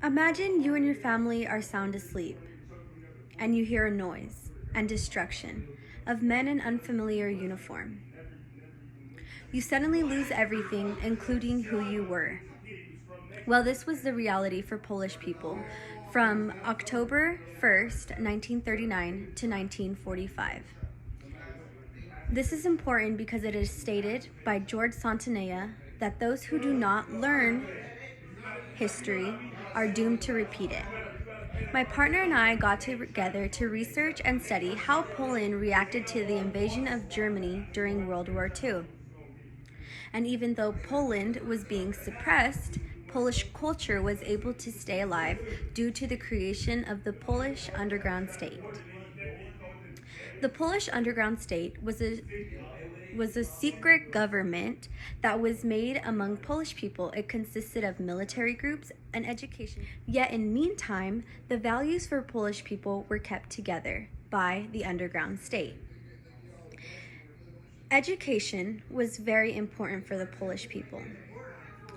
Imagine you and your family are sound asleep, and you hear a noise and destruction of men in unfamiliar uniform. You suddenly lose everything, including who you were. Well, this was the reality for Polish people from October 1st, 1939 to 1945. This is important because it is stated by George Santanea that those who do not learn history are doomed to repeat it. My partner and I got together to research and study how Poland reacted to the invasion of Germany during World War II. And even though Poland was being suppressed, Polish culture was able to stay alive due to the creation of the Polish underground state. The Polish underground state was a secret government that was made among Polish people. It consisted of military groups and education. Yet in meantime, the values for Polish people were kept together by the underground state. Education was very important for the Polish people.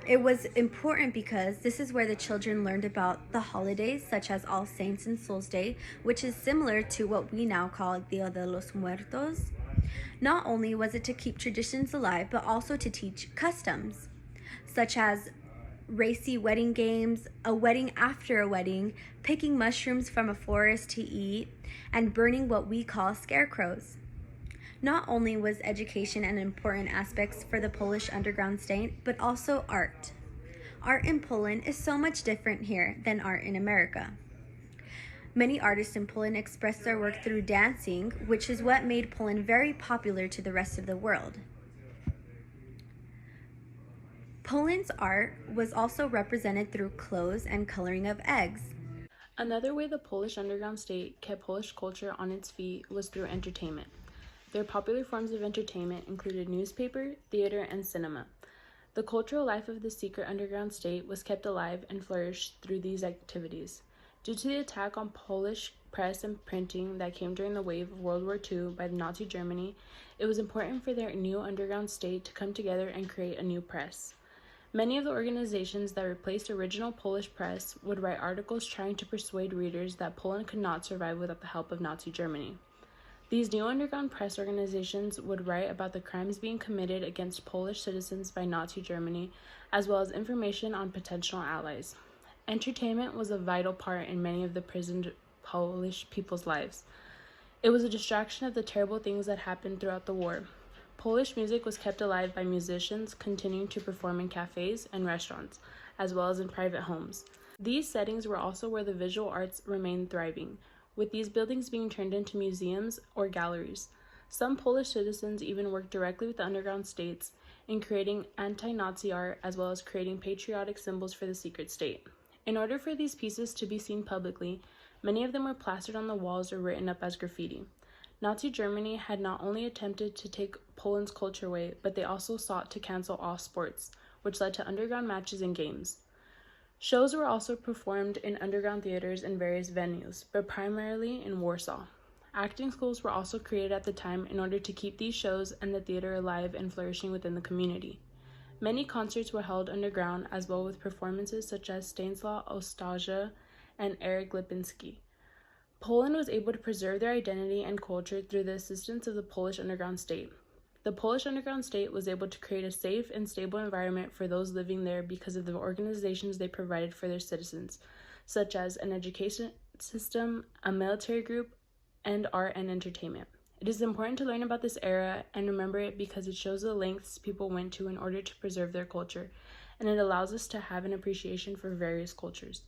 It was important because this is where the children learned about the holidays such as All Saints and Souls Day, which is similar to what we now call Dia de los Muertos. Not only was it to keep traditions alive, but also to teach customs, such as racy wedding games, a wedding after a wedding, picking mushrooms from a forest to eat, and burning what we call scarecrows. Not only was education an important aspect for the Polish underground state, but also art. Art in Poland is so much different here than art in America. Many artists in Poland express their work through dancing, which is what made Poland very popular to the rest of the world. Poland's art was also represented through clothes and coloring of eggs. Another way the Polish underground state kept Polish culture on its feet was through entertainment. Their popular forms of entertainment included newspaper, theater, and cinema. The cultural life of the secret underground state was kept alive and flourished through these activities. Due to the attack on Polish press and printing that came during the wave of World War II by Nazi Germany, it was important for their new underground state to come together and create a new press. Many of the organizations that replaced original Polish press would write articles trying to persuade readers that Poland could not survive without the help of Nazi Germany. These new underground press organizations would write about the crimes being committed against Polish citizens by Nazi Germany, as well as information on potential allies. Entertainment was a vital part in many of the imprisoned Polish people's lives. It was a distraction of the terrible things that happened throughout the war. Polish music was kept alive by musicians continuing to perform in cafes and restaurants, as well as in private homes. These settings were also where the visual arts remained thriving, with these buildings being turned into museums or galleries. Some Polish citizens even worked directly with the underground states in creating anti-Nazi art as well as creating patriotic symbols for the secret state. In order for these pieces to be seen publicly, many of them were plastered on the walls or written up as graffiti. Nazi Germany had not only attempted to take Poland's culture away, but they also sought to cancel all sports, which led to underground matches and games. Shows were also performed in underground theaters and various venues, but primarily in Warsaw. Acting schools were also created at the time in order to keep these shows and the theater alive and flourishing within the community. Many concerts were held underground as well, with performances such as Stanisław Ostaja and Eric Lipinski. Poland was able to preserve their identity and culture through the assistance of the Polish underground state. The Polish underground state was able to create a safe and stable environment for those living there because of the organizations they provided for their citizens, such as an education system, a military group, and art and entertainment. It is important to learn about this era and remember it because it shows the lengths people went to in order to preserve their culture, and it allows us to have an appreciation for various cultures.